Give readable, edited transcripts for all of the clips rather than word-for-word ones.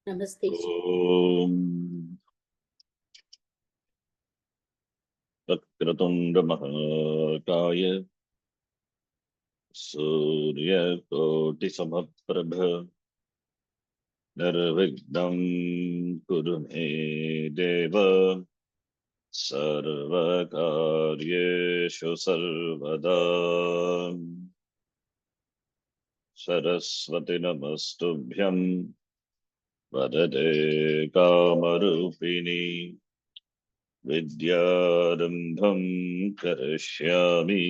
नमस्ते। ओम वक्रतुंड महाकाय सूर्यकोटिसमप्रभ निर्विघ्नं कुरु मे देव सर्वकार्येषु सर्वदा। सरस्वती नमस्तुभ्यं वरदे कामरूपिणी विद्यारम्भं करिष्यामि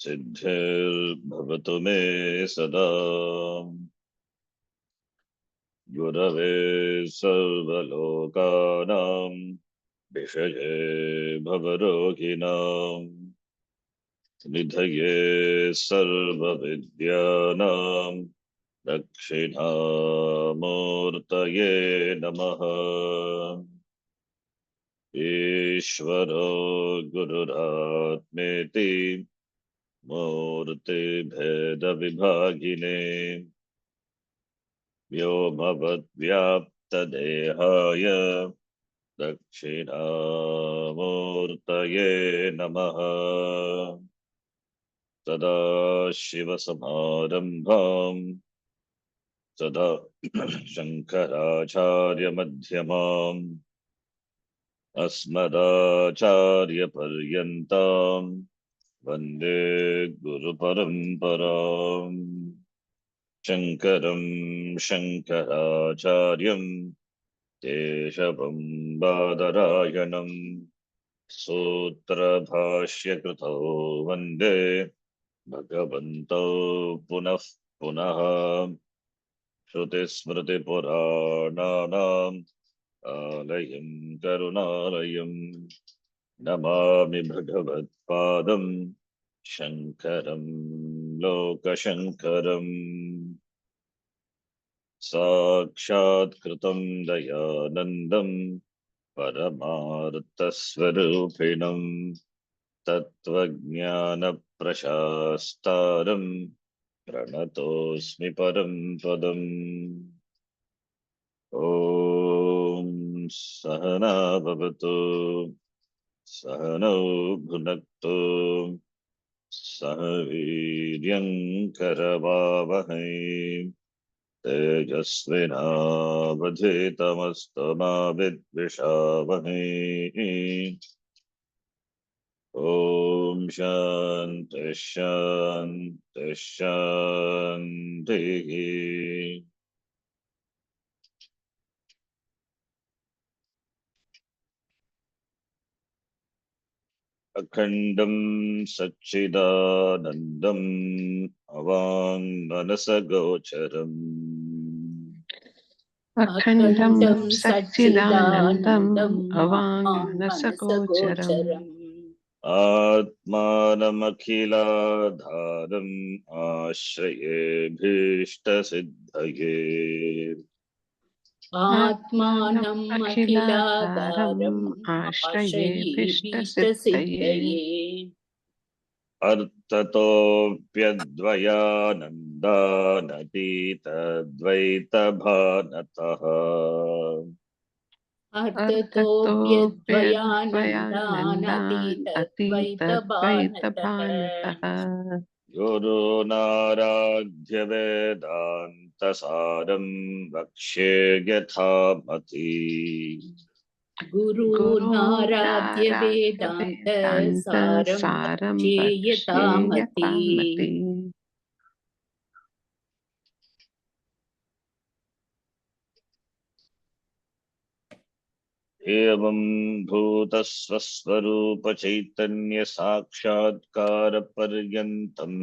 सिद्धिर्भवतु मे सदा। गुरवे सर्वलोकानां विषये भवरोगिणां निधये सर्वविद्यानां दक्षिणामूर्तये नमः। ईश्वरो गुरुरात्मेति मूर्तिभेदविभागिने व्योमवद्व्याप्तदेहाय दक्षिणामूर्तये नमः। सदाशिवसमारम्भां सदा शङ्कराचार्यमध्यमाम् अस्मदाचार्यपर्यन्तां वन्दे गुरुपरम्पराम्। शङ्करं शङ्कराचार्यं केशवं बादरायणं सूत्रभाष्यकृतौ वन्दे भगवन्तौ पुनः पुनः। श्रुतिस्मृतिपुराणानाम् आलयं करुणालयं नमामि भगवत्पादं शङ्करं लोकशङ्करम्। साक्षात्कृतं दयानन्दं परमार्थस्वरूपिणं तत्त्वज्ञानप्रशास्तारं प्रणतोऽस्मि परं पदम्। ॐ सहना भवतु सहनौ भुनक्तु सह वीर्यं करवावहै तेजस्विनावधीतमस्तु मा विद्विषावहै। ॐ शान्ति शान्ति शान्तिः। अखण्डं सच्चिदानन्दम् अवाङ्मनसगोचरम् अखण्डं सच्चिदानन्दम् अवाङ्मनसगोचरम् आत्मानमखिलाधारम् आश्रयेभीष्टसिद्धये आत्मानम् अखिलाधारम् आश्रयेऽभीष्टसिद्धये अर्थतोऽप्यद्वयानन्दानतीतद्वैतभानतः अर्थतोऽप्यद्वयानन्दानतीतद्वैतभानतः गुरुनाराध्य वेदान्तसारं वक्ष्ये यथामति। गुरुनाराध्य वेदान्तसारं वक्ष्ये यथामति। एवं भूतस्वस्वरूप चैतन्य साक्षात्कार पर्यन्तम्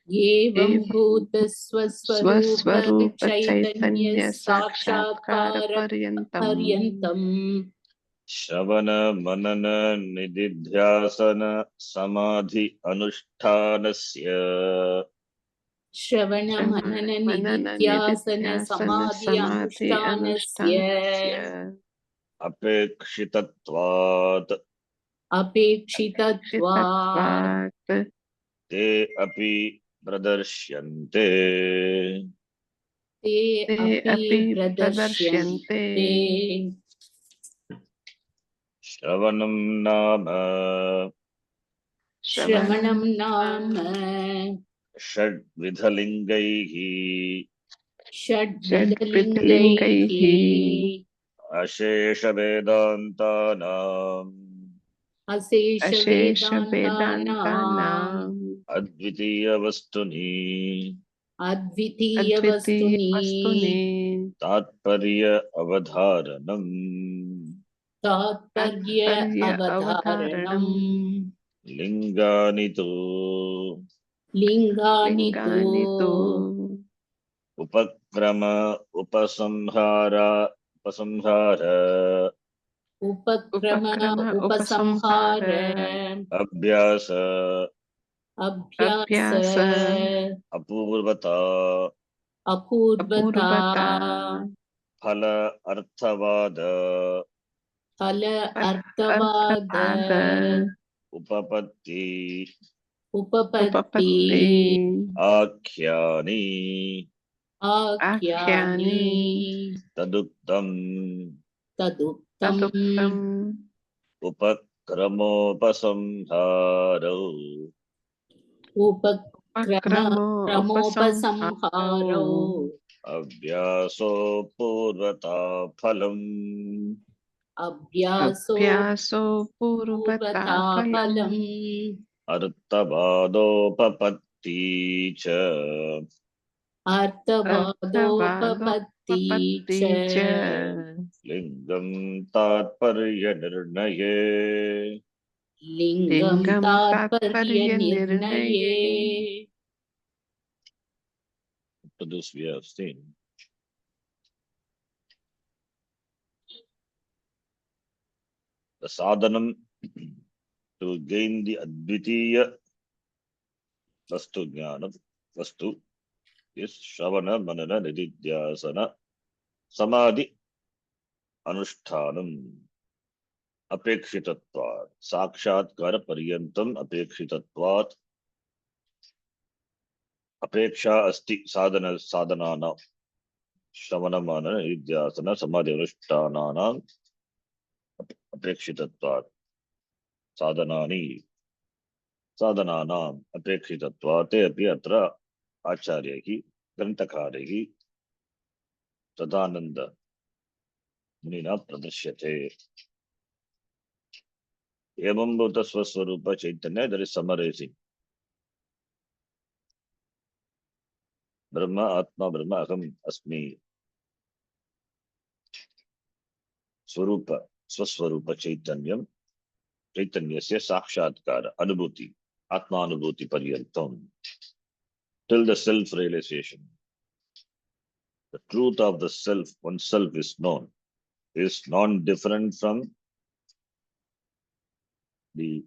एवं भूत स्वस्वरूप चैतन्य साक्षात्कार पर्यन्तम् श्रवण मनन निदिध्यासन समाधि अनुष्ठानस्य श्रवण मनन निदिध्यासन समाधि अनुष्ठानस्य अपेक्षितत्वात् ते अपि प्रदर्श्यन्ते ते अपि प्रदर्श्यन्ते श्रवणं नाम श्रवणं नाम षड्विधलिङ्गैः षड्विधलिङ्गैः अशेषवेदान्तानाम् अशेषवेदान्तानाम् अद्वितीयवस्तुनि अद्वितीयवस्तुनि तात्पर्य अवधारणम् तात्पर्य अवधारणम् लिङ्गानि तु लिङ्गानि तु उपक्रम उपसंहार उपक्रम उपसंहार अभ्यास अभ्यास अपूर्वता अपूर्वता फल अर्थवाद फल अर्थवाद उपपत्ति उपपत्ति आख्यानि आख्यानि तदुक्तम् तदुक्तम् उपक्रमोपसंहारौ उपक्रमोपसंहारो अभ्यासो पूर्वता फलम् अभ्यासो पूर्वता फलम् अर्थवादोपपत्ति च अर्थवादोपपत्ति च लिङ्गं तात्पर्यनिर्णये लिङ्गं तात्पर्यनिर्णये. To this we have seen the sadhanam to gain the advitiya vastu jnanam. Vastu is shravana manana nididhyasana samadhi anushtanam apekshitatvat sakshatkara paryantam apekshitatvat अपेक्षा अस्ति साधनानां श्रवणमानन निध्यासन समाधि अनुष्ठानानां अपेक्षितत्वात् साधनानाम् अपेक्षितत्वात् ते अपि अत्र आचार्यैः ग्रन्थकारैः सदानन्द मुनिना प्रदर्श्यते. एवं भूत स्वस्वरूप चैतन्य, there is summarizing. ब्रह्म आत्मा ब्रह्म अहम अस्मि स्वरूप स्वस्वरूप चैतन्यम चैतन्यस्य साक्षात्कार अनुभूति आत्मानुभूति पर्यंतम till the self realization. The truth of the self, oneself is known, is non different from the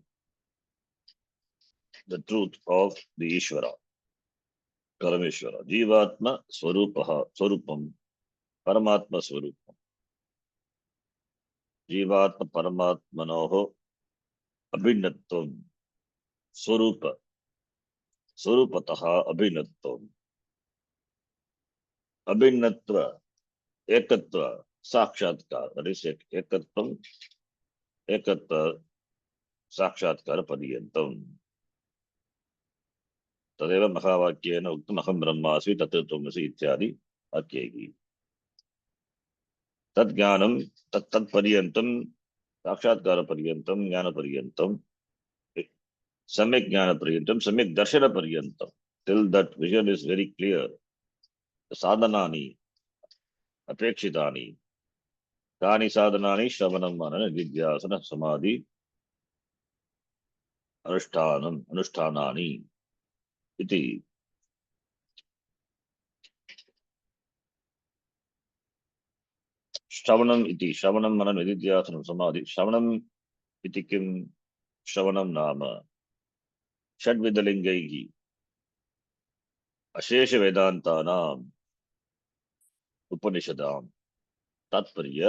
truth of the Ishvara. Parameshwara. Jivatma Swarupam Paramatma Swarupam. Jivatma Paramatmanoho Abhinatvam Swarupa Swarupataha Abhinatvam Abhinatva Ekatva Sakshatkar. That is Ekatvam Ekatva Sakshatkar Padiyantam. तदेव महावाक्येन उक्तम् अहं ब्रह्मास्मि तत्र त्वमसि इत्यादि वाक्यैः. तज्ज्ञानं तत्पर्यन्तं साक्षात्कारपर्यन्तं ज्ञानपर्यन्तं सम्यक् ज्ञानपर्यन्तं सम्यक् दर्शनपर्यन्तं till that vision is very clear. साधनानि अपेक्षितानि तानि साधनानि श्रवणं मननं निधिध्यासन समाधि अनुष्ठानानि इति. श्रवणम् इति श्रवणं मननं निधिध्यासनं समाधि. श्रवणम् इति किं? श्रवणं नाम षड्विधलिङ्गैः अशेषवेदान्तानाम् उपनिषदां तात्पर्य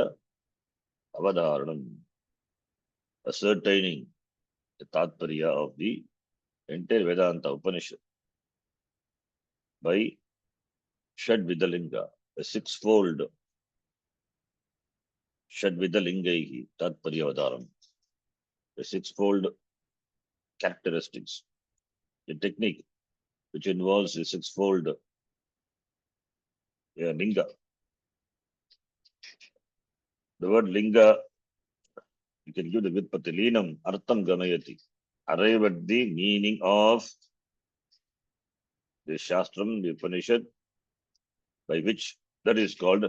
अवधारणम्, ascertaining the तात्पर्य of the entire Vedanta Upanishad by Shadvidalinga, a sixfold Shadvida Lingaihi Tatparyavadaram. The sixfold characteristics, a technique which involves the sixfold linga. The word linga, you can give the vidpati linam artham gamayati. Arrive at the meaning of the Shastram, the Upanishad, by which that is called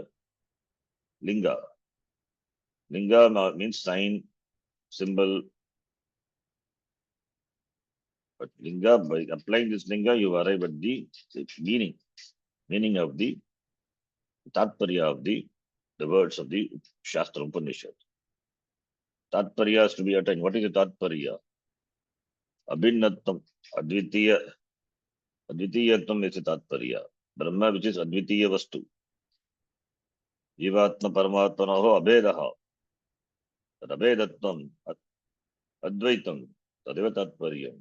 linga. Linga means sign, symbol. But linga, by applying this linga, you arrive at the meaning of the tatparya of the words of the Shastra Upanishad. Tatparya is to be attained. What is the tatparya? Abhinnatvam, advitiya. Advitiyatvam is the tatparya. Brahma, which is advitiya vastu. Jivatma paramatmanoho abhedaha. Tad abhedatvam, advaitam, tadeva tatparya.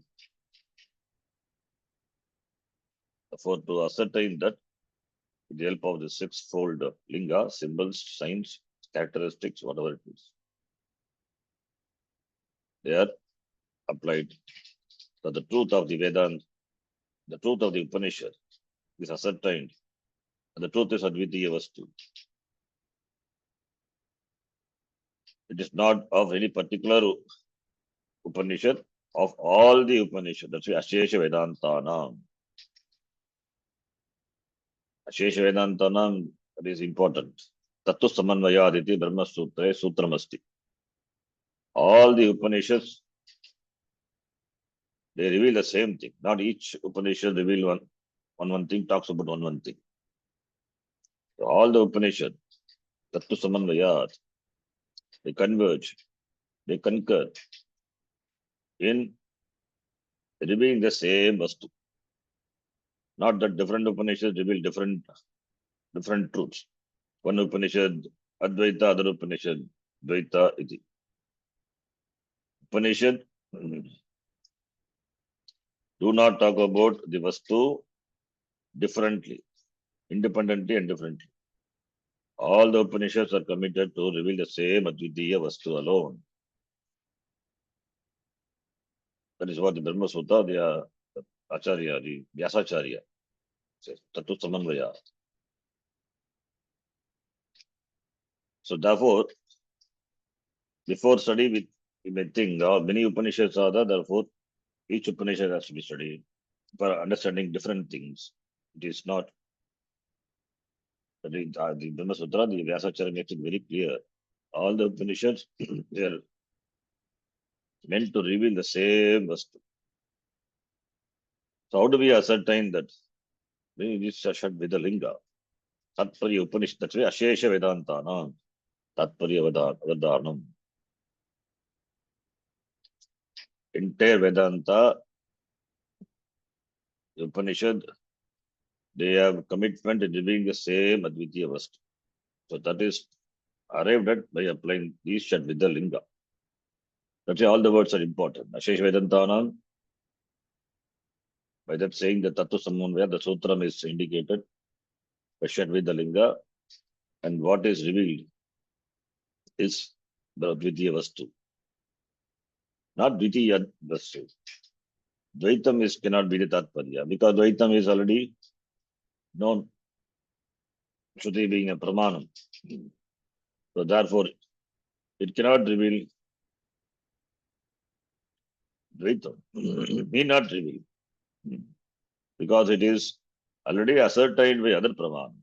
Therefore, to ascertain that, with the help of the sixfold linga, symbols, signs, characteristics, whatever it is, they are applied. So the truth of the Vedanta, the truth of the Upanishad is ascertained. And the truth is Advitiya Vastu. It is not of any particular Upanishad, of all the Upanishad. That's why Ashesha Vedantanam. Ashesha Vedantanam, that is important. Tattu Samanvayaditi Brahma Sutra Sutramasti. All the Upanishads, they reveal the same thing. Not each Upanishad reveal one thing, talks about one thing. So all the Upanishads, Tattu Samanvayad, they converge, they concur in revealing the same Vastu. Not that different Upanishads reveal different truths. One Upanishad Advaita, other Upanishad Dvaita iti. Upanishad do not talk about the Vastu differently, independently and differently. All the Upanishads are committed to reveal the same Advitiya Vastu alone. That is what the Brahma Sutta, the Acharya, the Vyasacharya says, Tattu Samanvaya. So therefore, before study, we may think many Upanishads are there, therefore each Upanishad has to be studied for understanding different things. It is not. The Brahma Sutra, the Vyasacharya makes it very clear. All the Upanishads, they are meant to reveal the same Vastu. So how do we ascertain that? This should be the linga. Tatparya Upanishad, that's why Ashesha Vedantana. Tatparya Vadanam. Entire Vedanta, the Upanishad, they have commitment in revealing the same Advitiya Vastu. So that is arrived at by applying these shad with the linga. That's why all the words are important. Ashesha Vedantanam, by that saying the Tattva Samanvaya, the Sutram is indicated by shad with the linga, and what is revealed is the Advitiya Vastu. Not Dvitiya Vastu. Dvaitam cannot be the Tatparya, because Dvaitam is already known, Shruti being a Pramanam. So therefore, it cannot reveal Dvaitam. Need not reveal. Because it is already ascertained by other Pramanam.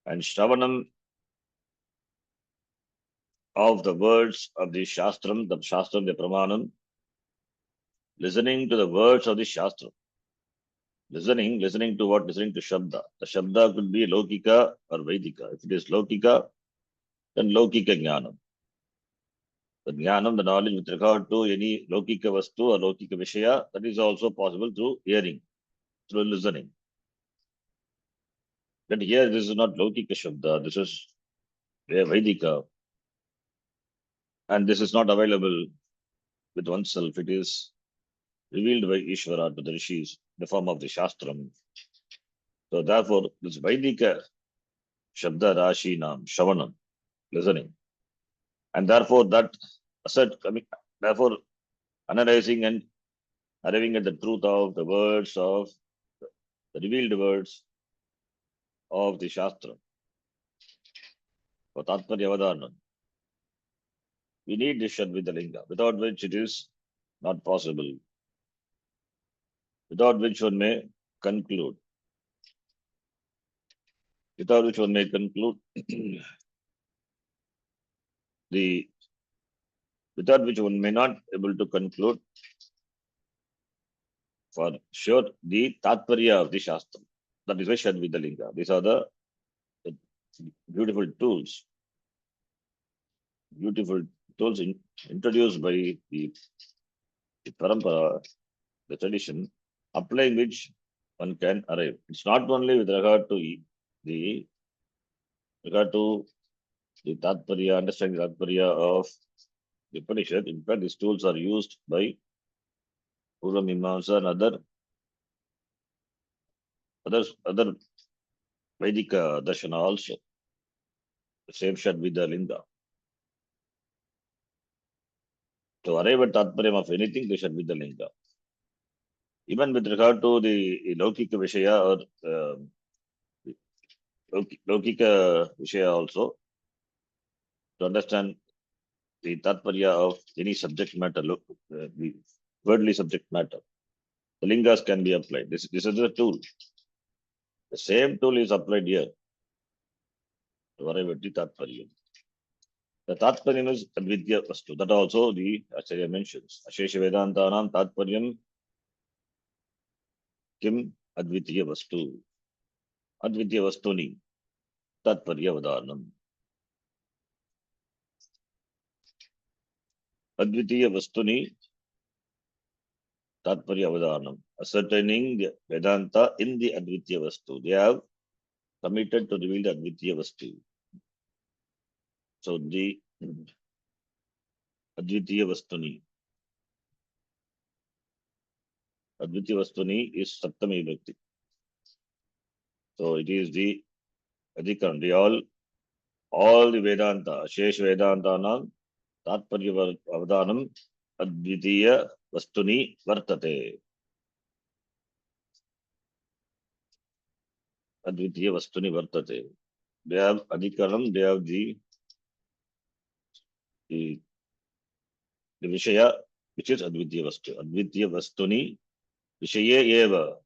And Shravanam of the words of the Shastram, the Pramanam, listening to the words of the Shastram. Listening to what? Listening to Shabda. The Shabda could be Lokika or Vedika. If it is Lokika, then Lokika Jnanam. The Jnanam, the knowledge with regard to any Lokika Vastu or Lokika Vishaya, that is also possible through hearing, through listening. But here, this is not Lokika Shabda, this is Vedika. And this is not available with oneself. It is revealed by Ishvara to the Rishis, the form of the Shastram. So therefore, this Vedika Shabda Rashinam, Shravanam, listening. And therefore that asset coming, therefore analyzing and arriving at the truth of the words of the revealed words of the Shastra. For Tatparya Avadhanam, we need this Shadvida Linga, without which it is not possible, without which one may conclude. Without which one may conclude the, without which one may not able to conclude for sure the Tatparya of the Shastra. That is why Shadvida Linga. These are the beautiful tools introduced by the parampara, the tradition, applying which one can arrive. It's not only with regard to the Tatparya, understanding the Tatparya of the Upanishad. In fact, these tools are used by Purva Mimamsa and other Vedic darshana also. The same Shadvida Linga. To arrive at Tatparyam of anything, they should be the Linga. Even with regard to the Laukika Vishaya or Laukika Vishaya also, to understand the Tatparya of any subject matter, the worldly subject matter, the Lingas can be applied. This is the tool. The same tool is applied here to arrive at the Tatparyam. The Tatparyam is Advidya Vastu. That also the Acharya mentions. Ashesha Vedantanam Tatparyam Kim Advitiya Vastu. Advitiya Vastuni Tatparya Avadhanam. Advitiya Vastuni Tatparya Avadhanam. Ascertaining the Vedanta in the Advitiya Vastu. They have committed to reveal the Advitiya Vastu. So the Advitiya Vastuni. Advitiya Vastuni is Saptami Vibhakti. So it is the Adhikaran. All the Vedanta, Shesh Vedantanam, Tatparya Avadhanam, Advitiya Vastuni Vartate. Advitiya Vastuni Vartate. They have Adhikaram, they have the Vishaya, which is Advitiya Vastu. Advitiya Vastuni Vishaye Eva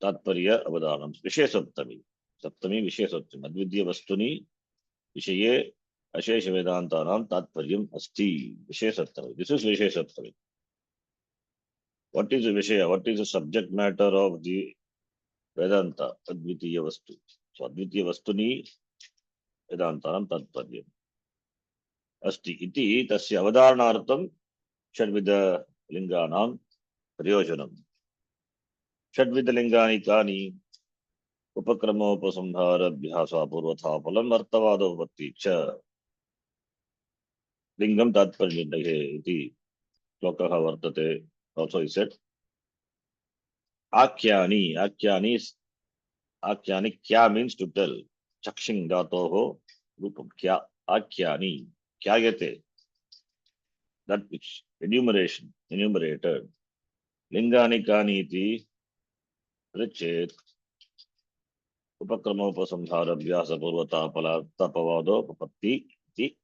Tatparya Avadhanam. Vishaya Saptami. Saptami Vishaya Saptami. Advitiya Vastuni Vishaye Ashesha Vedantanam Tatparyam Asti. Vishaya Saptami. This is Vishaya Saptami. What is the Vishaya? What is the subject matter of the Vedanta? Advitiya Vastu. So Advitiya Vastuni Vedantanam Tatparyam Asti. Iti Tasya Avadharanartham Shadvida Linganam Prayojanam. Shadvida Lingani Kani Upakramopasamhara Bhyasa Purvatha Palam Artavado Vatticha Lingam Tatparyandahe Iti Lokaha Vartate. Also he said Akyani. Akyani Kya means to tell. Chakshing Dhatoho Rupam Kya. Akyani Kyayate. That which enumerated. Lingani Kani Iti Richet Upakramopasamhara Vyasa Purvata Pala Tapavado Papatti Iti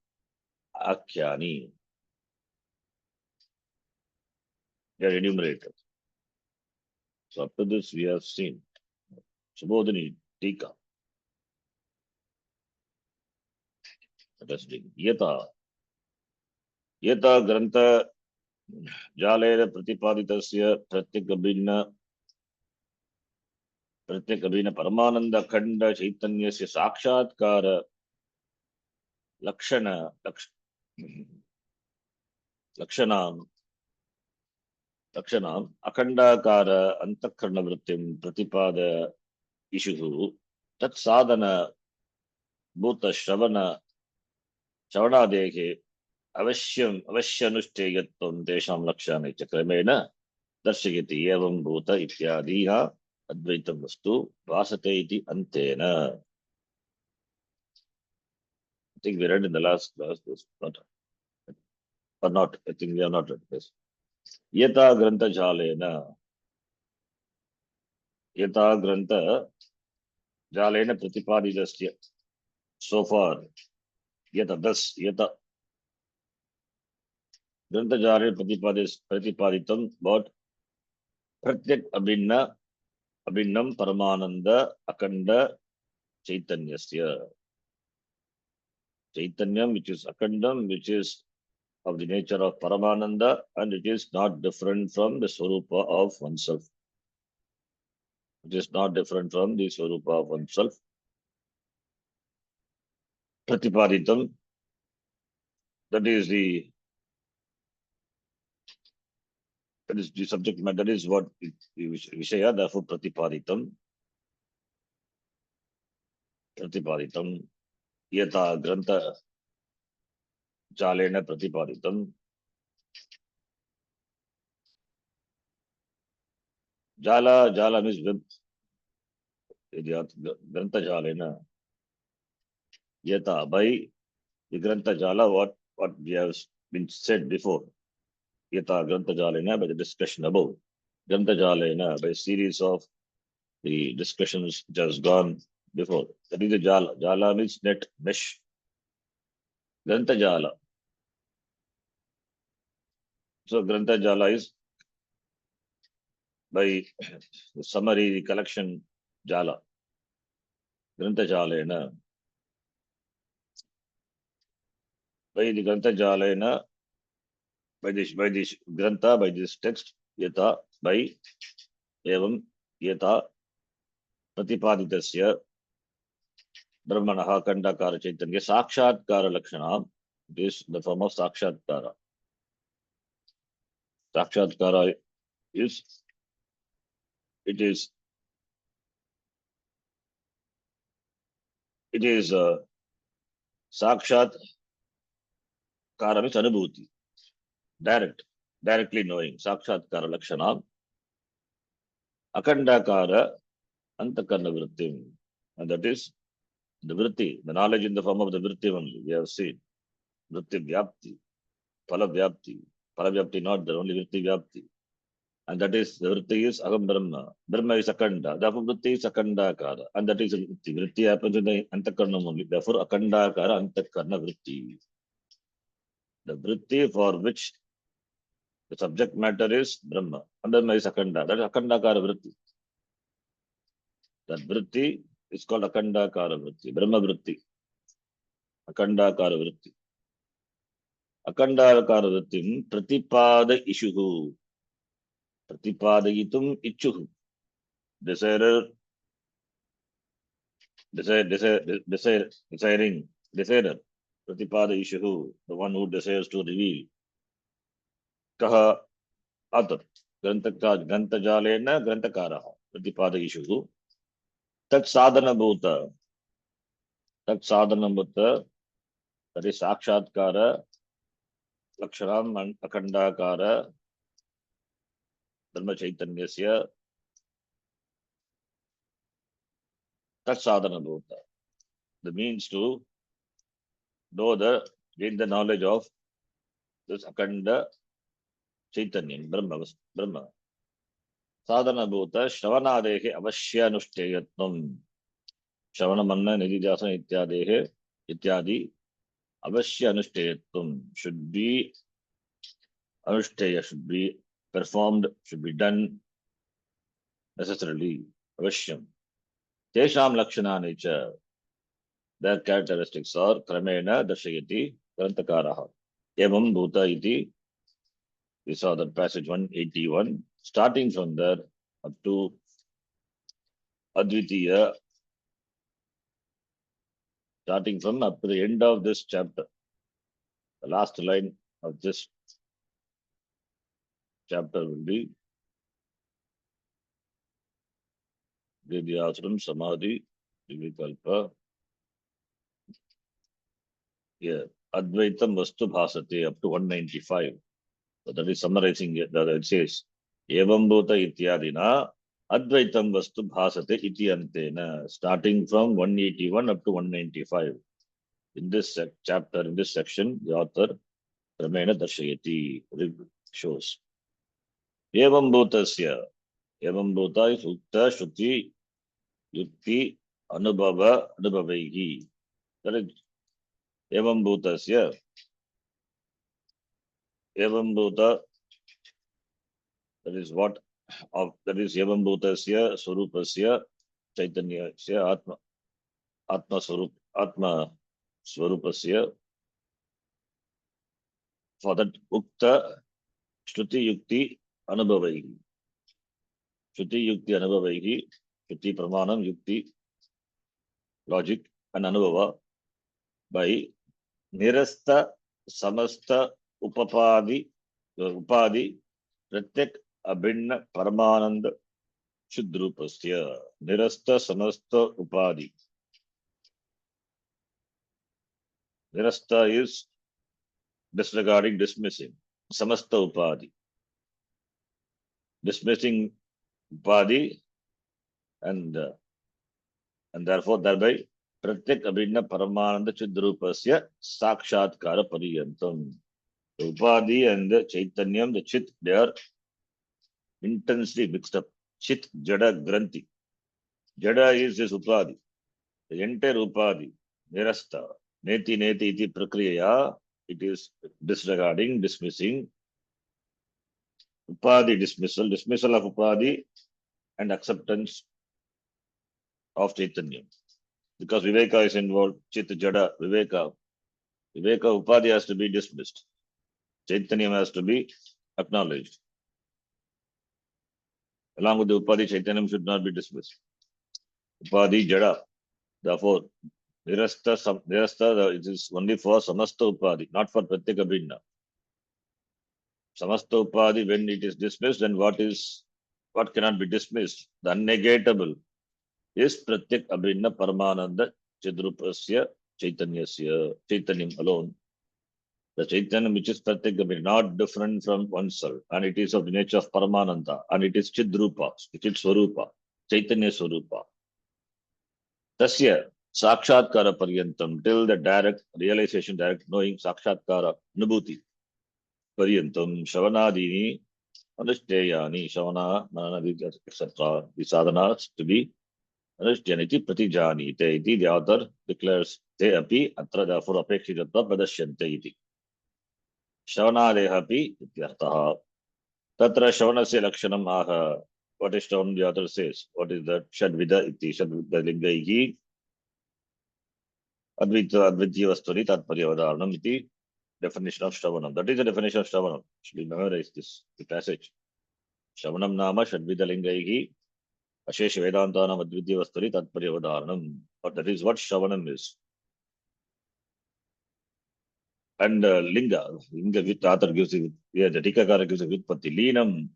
Akyani. They are enumerated. So up to this we have seen Subodhini Tika. Let us dig. Yata Grantha Jalera Pratipaditasya Pratyakabhina Paramananda Khanda Chaitanyasya Sakshatkara Lakshanam Akhandakara Antakarna Vrittim Pratipada Ishuhu Tat Sadhana Bhuta Shravanadehe Avashyanushteyatvam Desham Lakshane Chakramena Darshayati Evam Bhuta Ityadiha Advaitam vastu vasate iti antena. I think we read in the last class this, not, or not. I think we have not read this. Yata granta jalena. Yata granta jalena pratipadidasya. So far, yata thus, yata granta jale pratipaditam, but pratyak abhinnam paramananda akanda chaitanyasya. Chaitanyam, which is akandam, which is of the nature of Paramananda, and it is not different from the Swarupa of oneself. It is not different from the Swarupa of oneself. Pratipaditam, that is the subject matter, that is what Vishaya, therefore Pratipaditam. Pratipaditam, Yata Granta Jalena Pratipaditam. Jala means web. Granta Jalena. Yata, by the Granta Jala, what we have been said before. Yata Granta Jalena, by the discussion above. Granta Jalena, by a series of the discussions just gone before. That is the Jala. Jala means net, mesh. Granta Jala. So Granta Jala is by the summary, the collection Jala. Granta Jalena. By the Granta Jalena, by this Granta, by this text, Yata, by Evam, Yata, Pratipaditasya, Brahmanaha Kandakara Chaitanya, Sakshatkara Lakshanam. It is the form of Sakshatkara. Sakshatkara is, it is Sakshat Kara means Anubhuti. Directly knowing. Sakshatkara Lakshanam. Akandakara Antakarna Vrittim. And that is the Vritti, the knowledge in the form of the Vritti only. We have seen. Vritti Vyapti, Phala Vyapti. Phala Vyapti not there, only Vritti Vyapti. And that is, the Vritti is Aham Brahma. Brahma is Akanda. Therefore, Vritti is Akandakara. And that is Vritti. Vritti happens in the Antakarna only. Therefore, Akandakara Antakarna Vritti. The Vritti for which the subject matter is Brahma. And Brahma is Akanda. That is Akandakara Vritti. That Vritti is called Akandakara Vritti. Brahma Vritti. Akandakara Vritti. Akandakara Vrittim Pratipada Ishuhu. Pratipadayitum Ichuhu. Desiring, desirer. Pratipada Ishuhu. The one who desires to reveal. Kaha Atat. Grantajalena Grantakaraha. Pratipada Ishuhu. Tat Sadhana Bhuta. Tat Sadhana Bhuta. That is Sakshatkara. Lakshanam and Akandakara. Dharma Chaitanyasya. Tat Sadhana Bhuta. The means to know gain the knowledge of this Akanda Chaitanya, Brahma. Sadhana Bhuta, Shravanadehe Avashyanushteyatvam. Ravamanana Nididhyasana Ityadi Avashyanushteyatvam should be Anushtheya, should be performed, should be done necessarily. Avashyam. Tesham Lakshanani cha. Their characteristics are Kramena Dashayati Grantakaraha. Evam Bhuta iti. We saw that passage 181. Starting from there up to Advitiya. Starting from up to the end of this chapter. The last line of this chapter will be Vidyasram Samadhi Vikalpa. Here, Advaitam Vastu Bhasate up to 195. So that is summarizing it. That it says, Evam Bhuta Ityadina Advaitam vastu bhasate iti antena, starting from 181 up to 195. In this chapter, in this section, the author Ramena Darshayati shows. Evam bhutasya. Evam bhuta is ukta shruti yukti anubhava anubhavaihi. That is evam bhutasya. Evam bhuta, that is what of that is evam bhutasya swarupasya chaitanyasya atma swarupasya. For that ukta shruti yukti anubhavaihi. Shruti yukti anubhavaihi. Shruti pramanam yukti logic and anubhava by nirasta samasta upapadi upadi pratyek abhinna paramananda shudrupasya. Nirasta samasta upadi. Nirasta is disregarding, dismissing. Samasta upadi. Dismissing upadi and therefore thereby pratyek abhinna paramananda chidrupasya sakshatkara pariyantam. The upadi and the chaitanyam, the chit, they are intensely mixed up. Chit jada granthi. Jada is this upadi. The entire upadi, nirasta, neti neti iti prakriya, it is disregarding, dismissing. Upadi dismissal, dismissal of upadi and acceptance of chaitanya. Because viveka is involved, chit jada, viveka. Viveka upadi has to be dismissed. Chaitanya has to be acknowledged. Along with the upadi, chaitanya should not be dismissed. Upadi jada. Therefore, nirasta, it is only for samasta upadi, not for pratyeka abhinna. Samasta upadi, when it is dismissed, then what cannot be dismissed? The unnegatable is pratyek abhinna paramananda chidrupasya chaitanyam alone. The chaitanya which is pratyek abhinna, not different from oneself, and it is of the nature of paramananda, and it is chidrupa, it is swarupa, chaitanya swarupa. Tasya sakshatkara paryantam, till the direct realization, direct knowing, sakshatkara, nubhuti paryantam, shavanadini, anushteyani, shavana, manana, etc. The sadhanas to be anushtyaniti pratijanite iti, the author declares, te api atra therefore apekshitatva padashyante iti. Shavanadeha api ityartaha. Tatra shavanasya lakshanam aha. What is Shravan? The author says, what is that? Shadvida iti, shadvida lingaihi. Advitya vastuni tatparya vadaranam iti, definition of Shravanam. That is the definition of Shravanam. Should we memorize this, the passage? Shravanam nama shadvida lingaihi ashesha vedantanam advitya vastuni tatparya vadaranam. But that is what Shravanam is. And linga with the author gives it, yeah, the Tikakara gives a vitpatti. Linam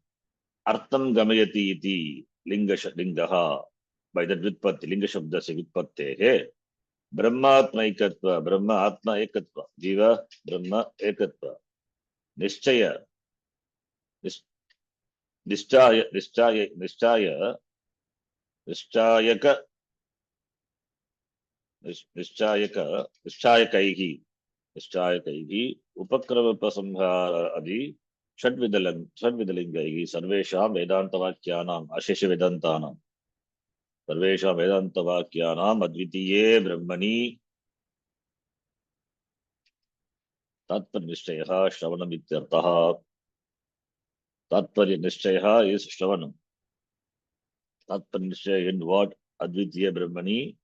artham gamayati iti lingaha. By that vitpatti, linga shabda se vitpatte. Hey. Brahmatma ekatva, Brahma Atma ekatva, Jiva Brahma ekatva. Nischaya, nischayakaihi, upakrama prasamhara adi, षड्विदलिंगैः सर्वेषां वेदान्तवाक्यानाम् अशेष वेदान्तानां सर्वेषां वेदान्तवाक्यानाम् अद्वितीये ब्रह्मणि तात्पर्यनिश्चयः श्रवणम् इत्यर्थः. तात्पर्यनिश्चयः is श्रवणम्. तात्पर्यनिश्चय in what? अद्वितीय ब्रह्मणि,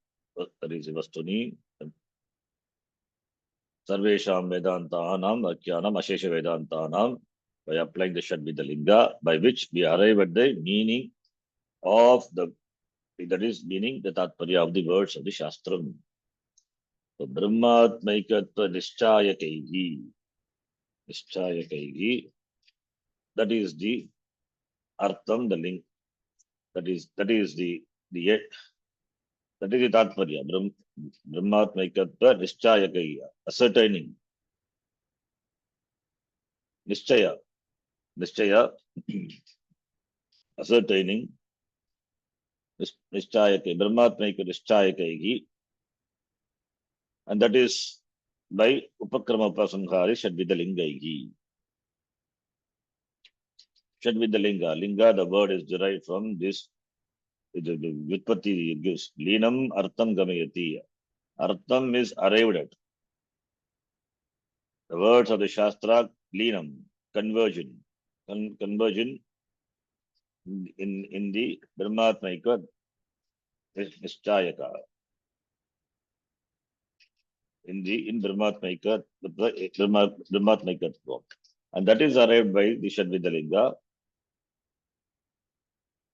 that is वस्तुनि, सर्वेषां वेदान्तानां वाक्यानाम् अशेष वेदान्तानां, by applying the Shadvidalinga, by which we arrive at the meaning of the, that is meaning the Tatparya of the words of the Shastram. So Brahmatmaikatva Nischayakaihi, that is the Artham, the link, that is the Tatparya. Brahmatmaikatva Nischayakaihi, ascertaining. Nischaya, ascertaining Nishchayake, Brahmatmaika Nishchayakaihi, and that is by Upakrama Upasamhari Shadvidalingaihi. Shadvidalinga, Linga, the word is derived from this, the Vyutpati gives, Linam Artham Gamayati. Artham is arrived at. The words of the Shastra, Linam, conversion. Conversion in the Brahmatmaika Nishchayaka. In Brahmatmaika, Brahmatmaika form. And that is arrived by the Shadvidalinga.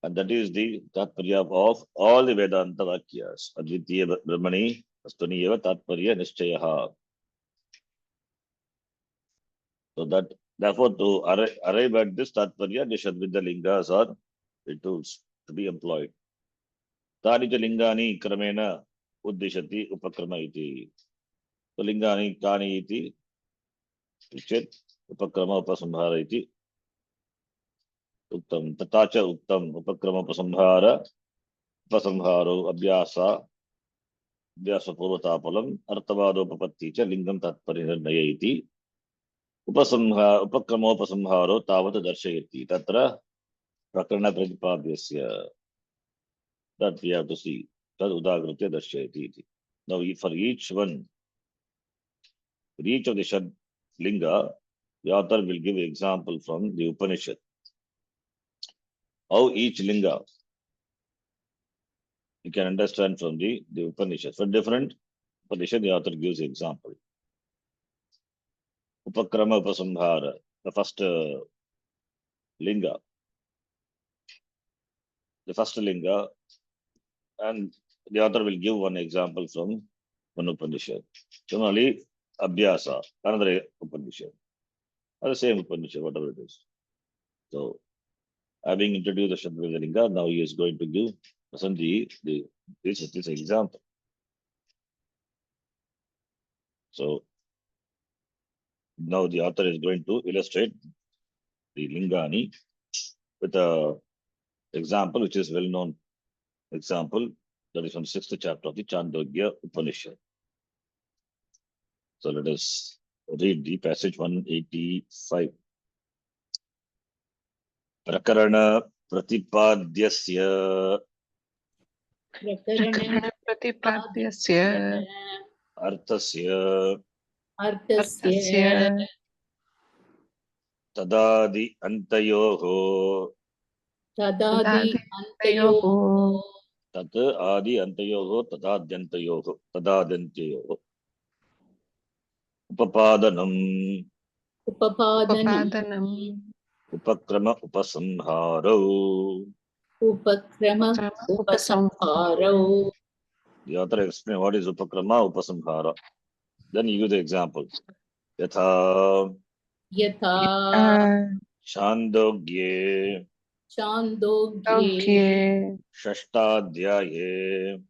And that is the Tatparya of all the Vedanta Vakyas. Advitiya Brahmani, Astuni Eva Tatparya Nishchayaha. So that, therefore, to arrive at this Tatparya, the Shadvidalingas are the tools to be employed. Tani Lingani Kramena Uddishati Upakrama iti. So Lingani Kani iti, Chet Upakrama Upasamhara iti. Uttam Tatacha Uttam Upakrama Upasamhara Upasamharo Abhyasa Abhyasa Purvatapalam Artavado Upapatti cha Lingam Tatparinirnaya iti. Upakrama Upasamharo Tavata Darshayati. Tatra Rakarana Pratipadyasya. That we have to see. Tad Udagratya Darshayati iti. Now, for each one, for each of the Shad Linga, the author will give an example from the Upanishad. How each Linga you can understand from the Upanishad. For different Upanishad, the author gives an example. Upakrama Upasamhara, the first Linga. The first Linga, and the author will give one example from one Upanishad. Similarly, Abhyasa, another Upanishad. Or the same Upanishad, whatever it is. So, having introduced the Shadvidalinga, now he is going to give this example. So, now the author is going to illustrate the Lingani with a example which is well-known example, that is from 6th chapter of the Chandogya Upanishad. So let us read the passage 185. Rakarana Pratipadyasya Pratipadyasya Arthasya Arthasya Tadadi Antayoho Tadadi Antayoho Tat Adi Antayoho Tadadyantayoho Upapadanam Upapadanam Upakrama Upasamharo. Upakrama Upasamharo. The author explains what is Upakrama Upasamhara. Then you give the example. Yatha Chandogye Chandogye Shashtadhyaye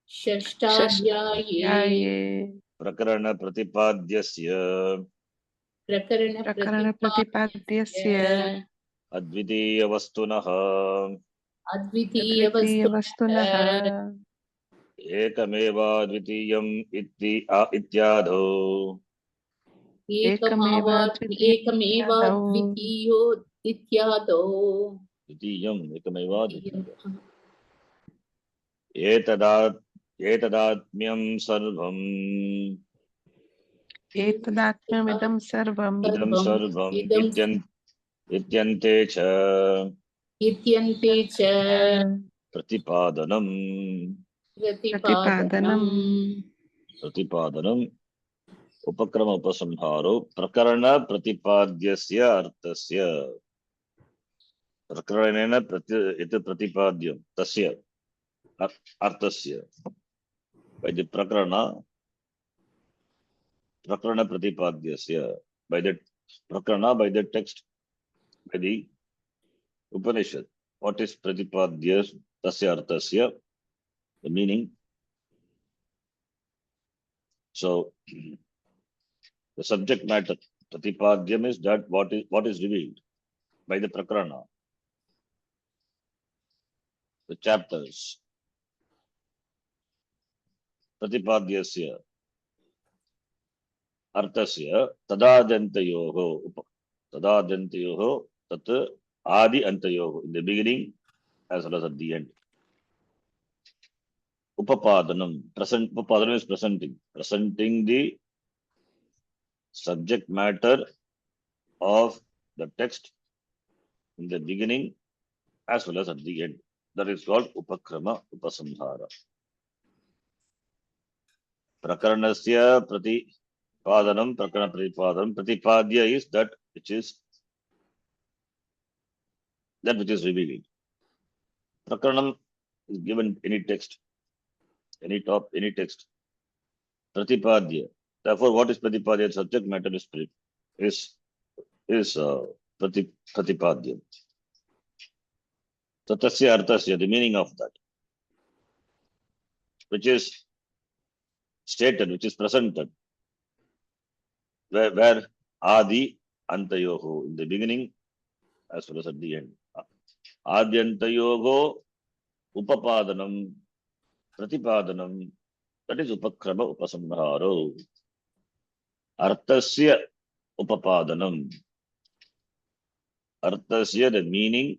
Shashtadhyaye Prakarana Pratipadyasya Rakarana Pratipadyasya Advitiya Vastunaha Advitiya Vastunaha Ekameva Advitiyam Ityadho Ekmeva Dvitiyo Ityado. Dvitiyam Ekameva Advitiyam Etadaatmyam sarvam Etadatyamidam sarvam idam sarvam ityante cha Ityante cha pratipadanam pratipadanam upakrama upasamharo prakarana pratipadyasya arthasya prakaranena iti pratipadyam tasya arthasya. By the prakarana pratipadyasya, by the prakarana, by the text, by the Upanishad. What is pratipadya tasya arthasya? The meaning. So the subject matter pratipadyam is that what is revealed by the prakarana, the chapters, प्रतिपाद्यस्य अर्थस्य तदाद्यन्तयोः तत् आदि antyoh, in the beginning as well as at the end. Upapadanam, upapadanam is presenting the subject matter of the text in the beginning as well as at the end. That is called upakrama upasamhara. Prakaranasya pratipadanam, prakarana pratipadanam. Pratipadya is that which is revealed. Prakaranam is given any text, any text. Pratipadya. Therefore, what is pratipadya? Subject matter is pratipadya. So tasya arthasya, the meaning of that, which is stated, which is presented, where adi antayoho, in the beginning as well as at the end. Adi antayoho upapadanam pratipadanam, that is upakrama upasamharo. Arthasya upapadanam, arthasya, the meaning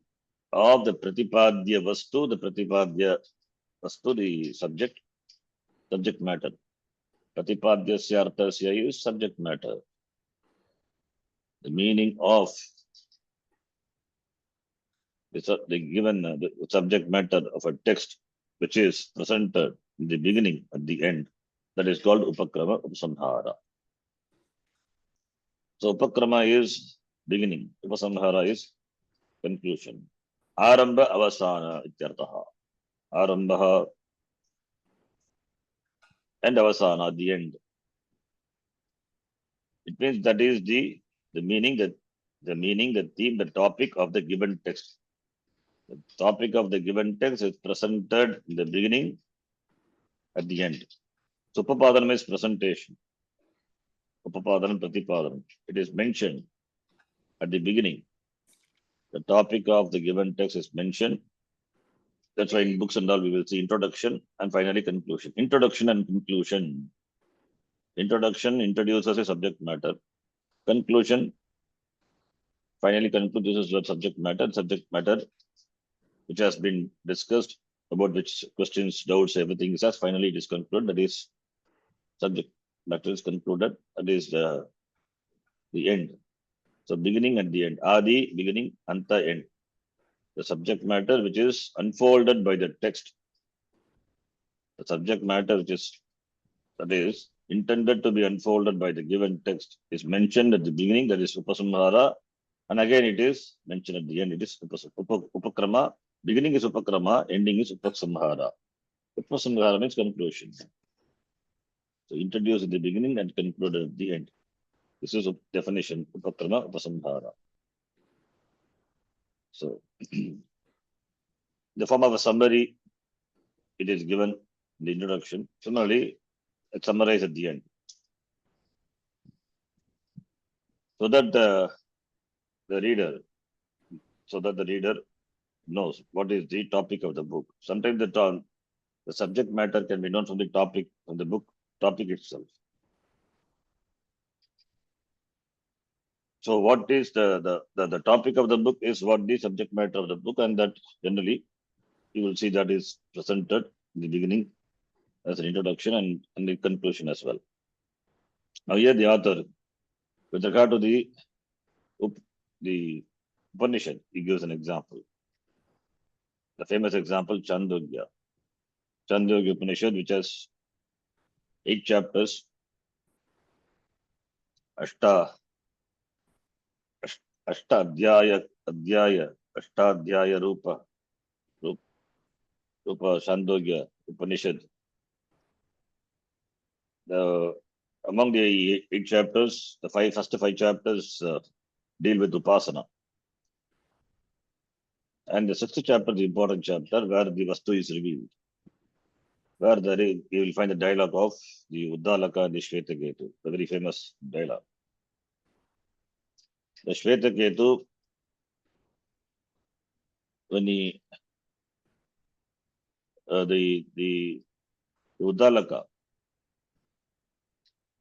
of the pratipadya vastu, the subject matter. Pratipadyasya arthasya is subject matter. The meaning of the given the subject matter of a text which is presented in the beginning at the end, that is called upakrama upasamhara. So upakrama is beginning, upasamhara is conclusion. Arambha avasana ityartha. Arambha and avasana, the end. It means that is the meaning, the theme, the topic of the given text. The topic of the given text is presented in the beginning, at the end. So upapadanam is presentation. Upapadanam, pratipadanam. It is mentioned at the beginning. The topic of the given text is mentioned. That's why in books and all we will see introduction and finally conclusion. Introduction and conclusion. Introduction introduces a subject matter. Conclusion finally concludes the subject matter which has been discussed, about which questions, doubts, everything is as finally it is concluded. That is subject matter is concluded. That is the end. So beginning and the end. Adi, beginning, anta, end. The subject matter which is unfolded by the text. The subject matter which is intended to be unfolded by the given text is mentioned at the beginning, that is upasamhara, and again it is mentioned at the end, it is upakrama. Beginning is upakrama, ending is upasamhara. Upasamhara means conclusion. So introduced at the beginning and concluded at the end. This is a definition, upakrama upasamhara. So in the form of a summary, it is given in the introduction. Similarly, it's summarized at the end, so that the reader knows what is the topic of the book. Sometimes the subject matter can be known from the topic of the book, topic itself. So what is the topic of the book is what the subject matter of the book, and that generally you will see that is presented in the beginning as an introduction and the conclusion as well. Now here the author, with regard to the Upanishad, he gives an example. The famous example, Chandogya Upanishad, which has 8 chapters, Ashtadhyaya Rupa Chandogya Upanishad. Among the 8 chapters, the first 5 chapters deal with Upasana. And the 6th chapter, the important chapter, where the Vastu is revealed. Where you will find the dialogue of the Uddalaka and the Shvetaketu, the very famous dialogue. The Shvetaketu, when the Uddalaka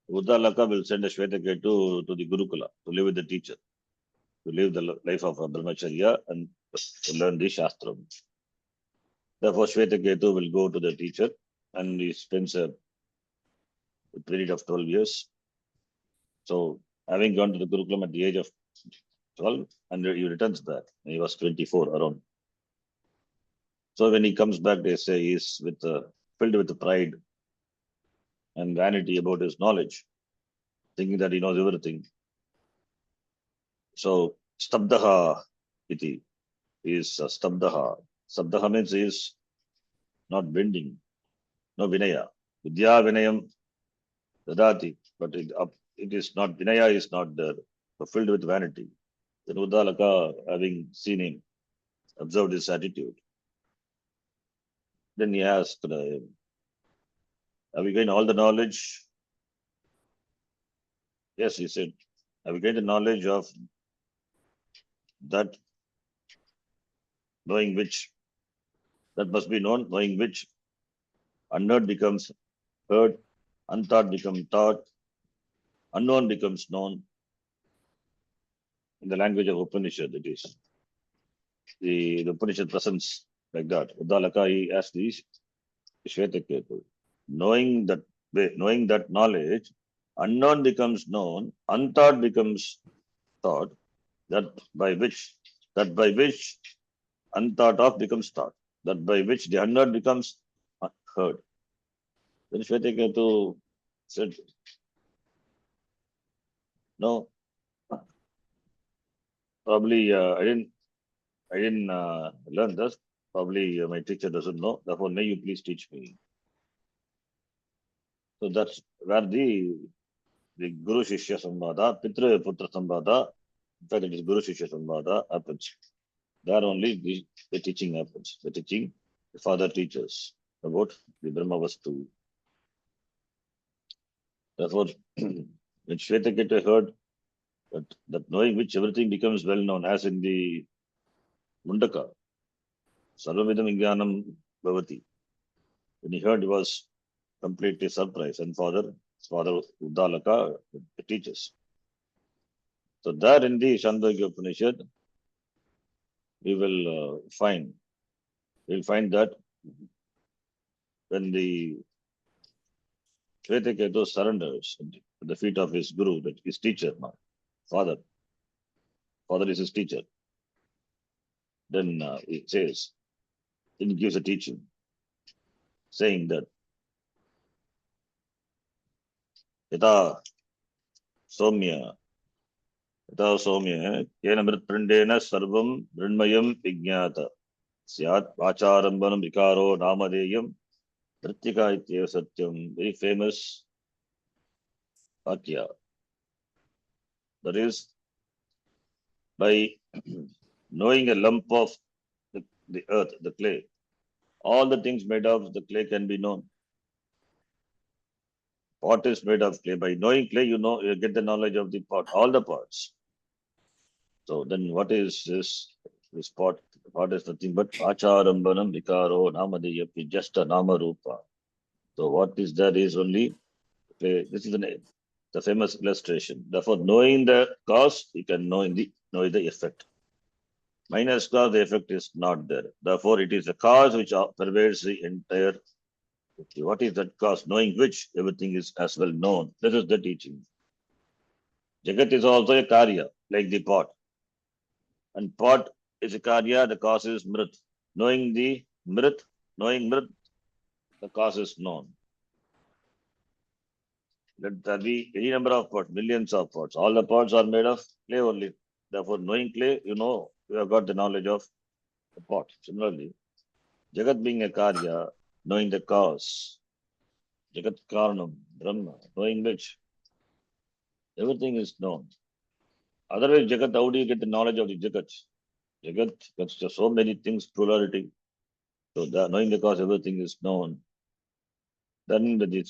Uddalaka will send a Shvetaketu to the Gurukula to live with the teacher, to live the life of a Brahmacharya and to learn the Shastram. Therefore, Shvetaketu will go to the teacher and he spends a period of 12 years. So, having gone to the Gurukulam at the age of 12, and he returns back. He was 24 around. So, when he comes back, they say he is filled with pride and vanity about his knowledge, thinking that he knows everything. So, Stabdaha iti is Stabdaha. Stabdaha means he is not bending, no Vinaya. Vidya Vinayam Dadati, but it is not, Vinaya is not there, so filled with vanity. Then Uddalaka, having seen him, observed his attitude. Then he asked, have you gained all the knowledge? Yes, he said, have you gained the knowledge of that, knowing which, that must be known, knowing which, unheard becomes heard, unthought becomes taught, unknown becomes known. In the language of Upanishad, it is. The Upanishad presents like that. Uddalaka, he asked the Shvetaketu, knowing that knowledge, unknown becomes known, unthought becomes thought, that by which unthought of becomes thought, that by which the unheard becomes heard. Then Shvetaketu said, no, probably I didn't learn this. Probably my teacher doesn't know. Therefore, may you please teach me. So that's where the Guru Shishya Samvada, Pitra Putra Samvada, in fact, it is Guru Shishya Samvada happens. There only the teaching happens. The teaching, the father teaches about the Brahma Vastu. Therefore, when Shvetaketu heard that knowing which everything becomes well known, as in the Mundaka, Sarvavidam Vijnanam Bhavati. When he heard, he was completely surprised, and Father Uddalaka teaches. So there in the Chandogya Upanishad, we'll find that when the Shvetaketu surrenders at the feet of his guru, that his teacher, father is his teacher, then he says, he gives a teaching, saying that Yata Somya, Kena Mritprindena Sarvam Mrinmayam Vijnata Syat Vacharambanam Vikaro Namadeyam Ritika Ityeva Satyam. Very famous Vakya. That is, by knowing a lump of the earth, the clay, all the things made of the clay can be known. Pot is made of clay. By knowing clay, you get the knowledge of the pot, all the parts. So then what is this pot? The pot is nothing but Acharambanam Vikaro Namadeyapi, just a Nama Rupa. So what is there is only clay. This is the famous illustration. Therefore, knowing the cause, you can know the effect. Minus cause, the effect is not there. Therefore, it is the cause which pervades the entire. What is that cause? Knowing which everything is as well known. This is the teaching. Jagat is also a karya, like the pot. And pot is a karya, the cause is mrit. Knowing mrit, the cause is known. Let there be any number of pots, millions of pots. All the pots are made of clay only. Therefore, knowing clay, you have got the knowledge of the pot. Similarly, Jagat being a karya, knowing the cause, Jagat Karanam, Brahma, knowing which everything is known. Otherwise, Jagat, how do you get the knowledge of the Jagat? Jagat, that's just so many things, plurality. So, knowing the cause, everything is known. Then the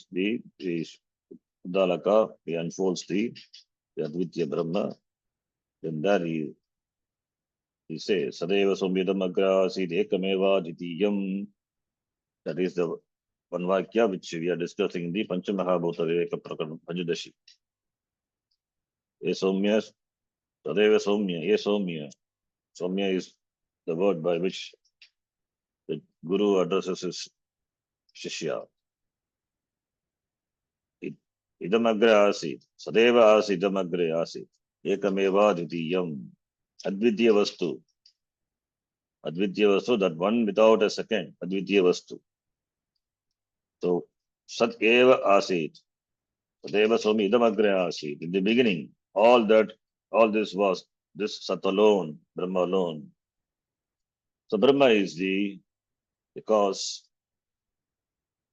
Uddalaka, he unfolds the Advitya Brahma. Then there he says, Sadeva Somyadam Agra Sid Ekameva Ditiyam. That is one vakya which we are discussing in the Panchamahabhuta Viveka Prakaranam, Panchadashi. Ye Somya, Tadeva Somya, Ye Somya. Somya is the word by which the Guru addresses his Shishya. Idam agre asit, Sadeva asit, idam agre asit, Ekameva Dvitiyam, Advitya Vastu. Advitya Vastu, that one without a second, Advitya Vastu. So, Sat Eva Asit, Sadeva Somi idam agre asit. In the beginning, all this was this Sat alone, Brahma alone. So, Brahma is the cause.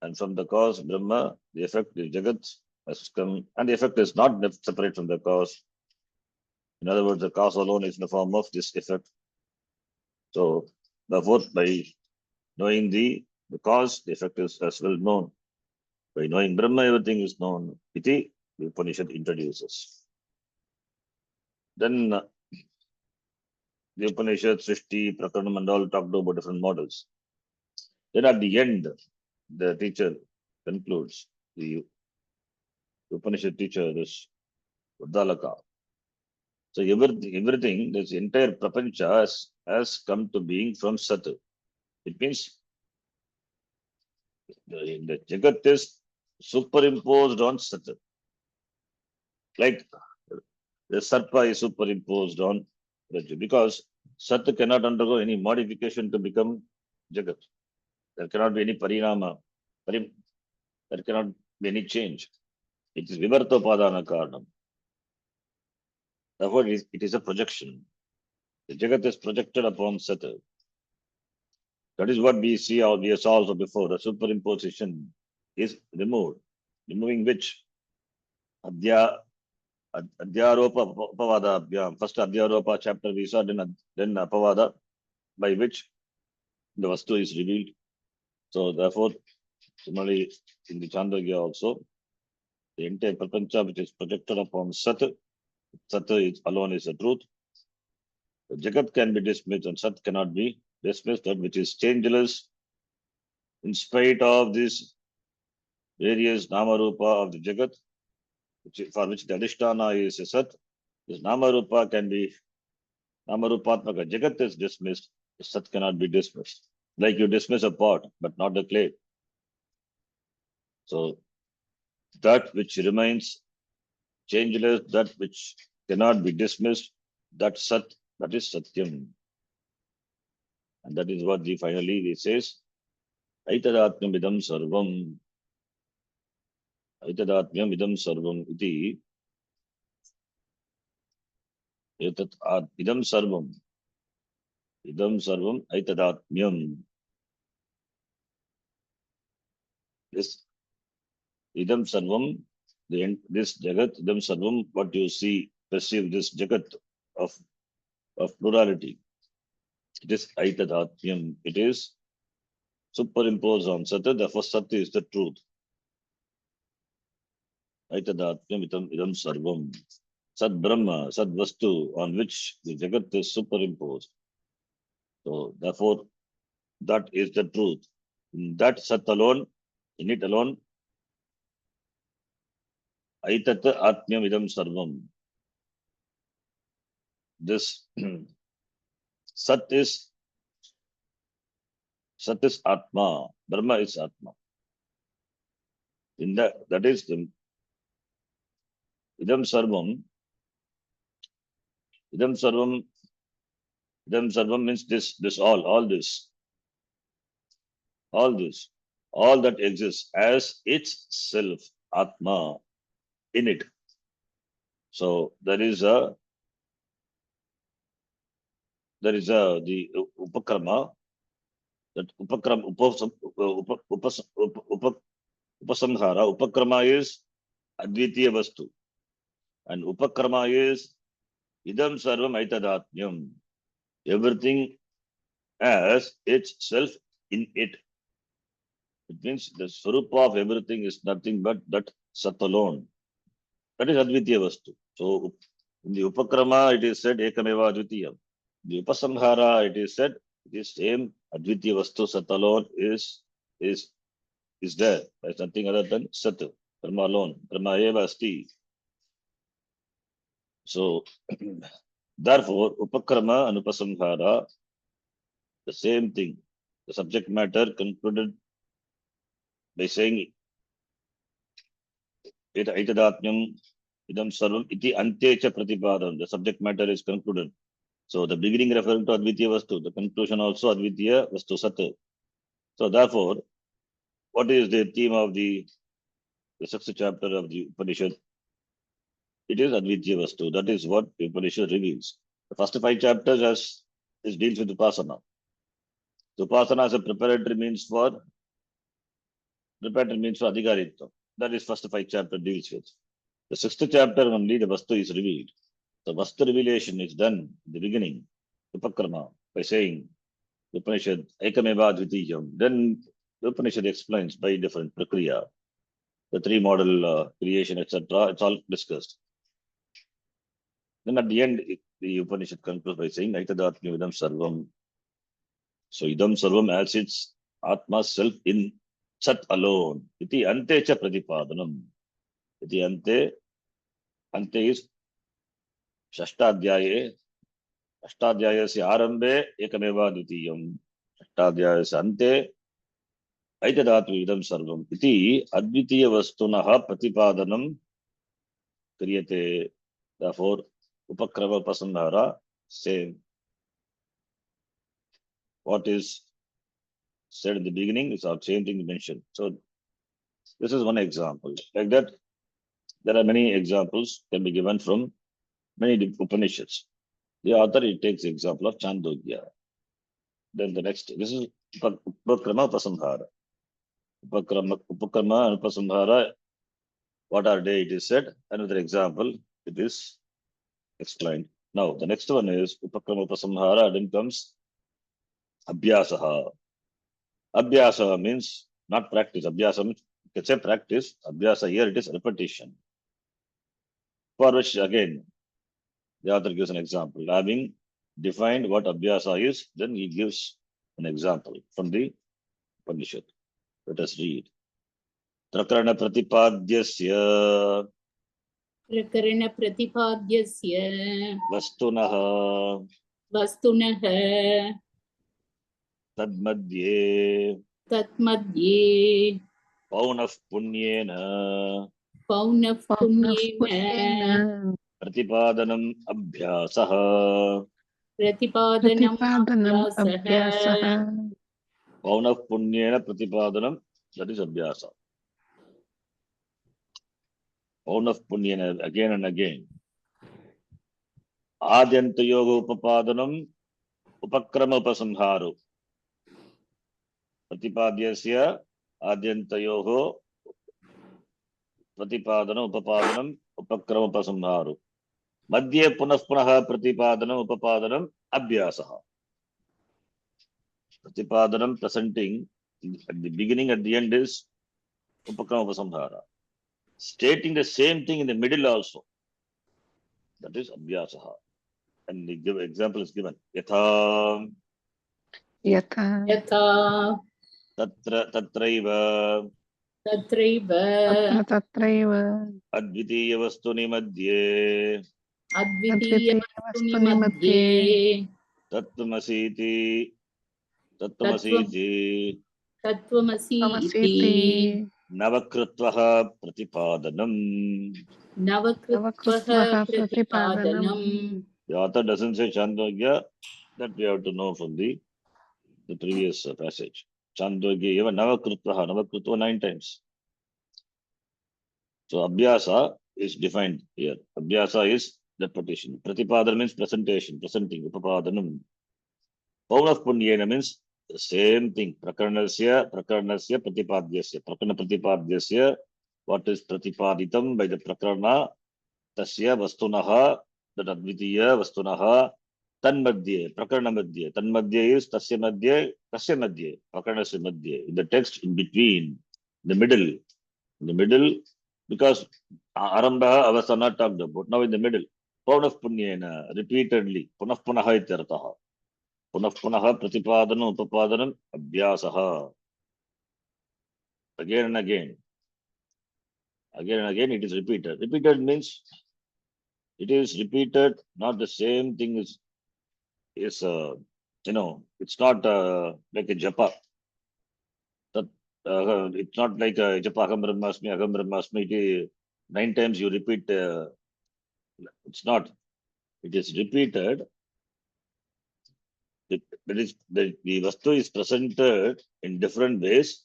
And from the cause, Brahma, the effect is Jagat has come, and the effect is not separate from the cause. In other words, the cause alone is in the form of this effect. So, therefore, by knowing the cause, the effect is as well known. By knowing Brahma, everything is known. Iti, the Upanishad introduces. Then the Upanishad, Srishti, Prakaranam, and all talked about different models. Then at the end, the teacher concludes, the Upanishad teacher is Uddalaka. So everything, this entire prapancha has come to being from Sat. It means the Jagat is superimposed on Sat. Like the Sarpa is superimposed on Rajju, because Sat cannot undergo any modification to become Jagat. There cannot be any parinama. There cannot be any change. It is Vivartopadana Karanam. Therefore, it is a projection. The Jagat is projected upon Sat. That is what we see, or we saw also before. The superimposition is removed. Removing which? Adhyaropa Upavada Abhyam. First Adhyaropa chapter we saw, then Apavada, by which the Vastu is revealed. So therefore, similarly in the Chandogya also, the entire prapancha which is projected upon Sat is alone is the truth. The Jagat can be dismissed and Sat cannot be dismissed, that which is changeless in spite of these various Namarupa of the Jagat, for which the Adhisthana is a Sat. This Namarupa can be Namarupatmaka. Jagat is dismissed, the Sat cannot be dismissed. Like you dismiss a pot, but not the clay. So that which remains changeless, that which cannot be dismissed, that Sat, that is Satyam. And that is what finally he says, Aitadatmyam idam sarvam. Aitadatmyam idam sarvam iti. Idam sarvam. Idam sarvam aitadatmyam. This idam sarvam, this Jagat, idam sarvam, what you see, perceive this Jagat of plurality. It is aitadatmyam. It is superimposed on Sat, therefore Sat is the truth. Aitadatmyam idam sarvam. Sat Brahma, Sat Vastu, on which the Jagat is superimposed. So therefore, that is the truth. In that Sat alone, in it alone, Aitat Atmyam idam sarvam. This Sat is Atma. Brahma is Atma. In that is the idam sarvam. Idam sarvam means this all that exists as itself, Atma, in it. So there is the upakrama, that upasamhara. Upakrama is Advitiya Vastu, and upakrama is idam sarvam aitadatmyam. Everything as itself in it. It means the swarupa of everything is nothing but that Sat alone. That is Advitiya Vastu. So in the Upakrama it is said Ekameva Advitiyam. The Upasamhara it is said the same Advitiya Vastu Sat alone is is there. There is nothing other than Sat, Brahma alone. Brahma eva asti. So, therefore, Upakrama and Upasamhara, the same thing. The subject matter concluded by saying Aitadatmyam idam sarvam iti antecha pratipadam. The subject matter is concluded. So the beginning referring to Advitiya Vastu, the conclusion also Advitiya Vastu Sat. So therefore, what is the theme of the sixth chapter of the Upanishad? It is Advitiya Vastu. That is what the Upanishad reveals. The first 5 chapters deals with Upasana. So Upasana is a preparatory means for Adhikaritva. That is first 5 chapter deals with. The 6th chapter only the Vastu is revealed. The Vastu revelation is done in the beginning, Upakrama, by saying the Upanishad, Ekameva Dvitiyam. Then the Upanishad explains by different Prakriya, the 3 model creation, etc. It's all discussed. Then at the end, the Upanishad concludes by saying, Aitadatmya Idam Sarvam. So Idam Sarvam as its Atma self in Sat alone. Iti ante cha pratipadanam. Iti ante is Shashtadhyaye. Ashtadhyayasya arambe ekameva dvitiyam. Ashtadhyayasya ante Aitadatmya Idam Sarvam. Iti advitiya vastunaha pratipadanam kriyate. Therefore, Upakrama Upasamhara, same. What is said in the beginning is our same thing mentioned. So this is one example. Like that, there are many examples can be given from many Upanishads. The author takes the example of Chandogya. Then the next, this is Upakrama Upasamhara. Upakrama and Upasamhara, what are they? It is said. Another example, it is explained. Now, the next one is Upakrama Upasamhara, then comes Abhyasaha. Abhyasa means not practice. Abhyasa means, you can say practice. Abhyasa here it is repetition. For which again, the author gives an example. Having defined what Abhyasa is, then he gives an example from the Upanishad. Let us read. Rakarana pratipadyasya vastunaha tadmadye paunaf punyena pratipadanam abhyasaha. Pratipadanam abhyasaha. Paunaf punyena pratipadanam, that is abhyasa. Paunaf punyena, again and again. Adyanta yoga upapadanam upakrama upasamharu. Pratipadyasya adyantayoho pratipadanam upapadanam upakrama upasamharu. Madhye punaha pratipadanam upapadanam abhyasaha. Pratipadanam presenting at the beginning, at the end is upakrama upasamhara. Stating the same thing in the middle also. That is abhyasaha. And the example is given. Yatha tatraiva advitiya vastuni madhye tattvamasi navakrutvaha pratipadanam. The author doesn't say Chandogya, that we have to know from the previous passage. Chandogya eva navakrutva 9 times. So abhyasa is defined here. Abhyasa is repetition. Pratipadana means presentation, presenting, upapadanam. Paunaf punyena means the same thing. Prakaranasya pratipadyasya. Prakarana pratipadyasya, what is pratipaditam by the prakarana, tasya vastunaha, that advitiya vastunaha, tanmadhye, prakarana madhye. Tanmadhye is tasya madhye, prakaranasya madhye. In the text, in between, in the middle, because arambha avasana talked about. Now in the middle, paunaf punyena, repeatedly, punah punaha ityartaha. Punah punaha pratipadanam upapadanam abhyasaha. again and again. Again and again it is repeated. Repeated means it is repeated, not the same thing is it's not like a japa. That, it's not like a japa aham brahmasmi. It is 9 times you repeat. It's not. It is repeated. The vastu is presented in different ways,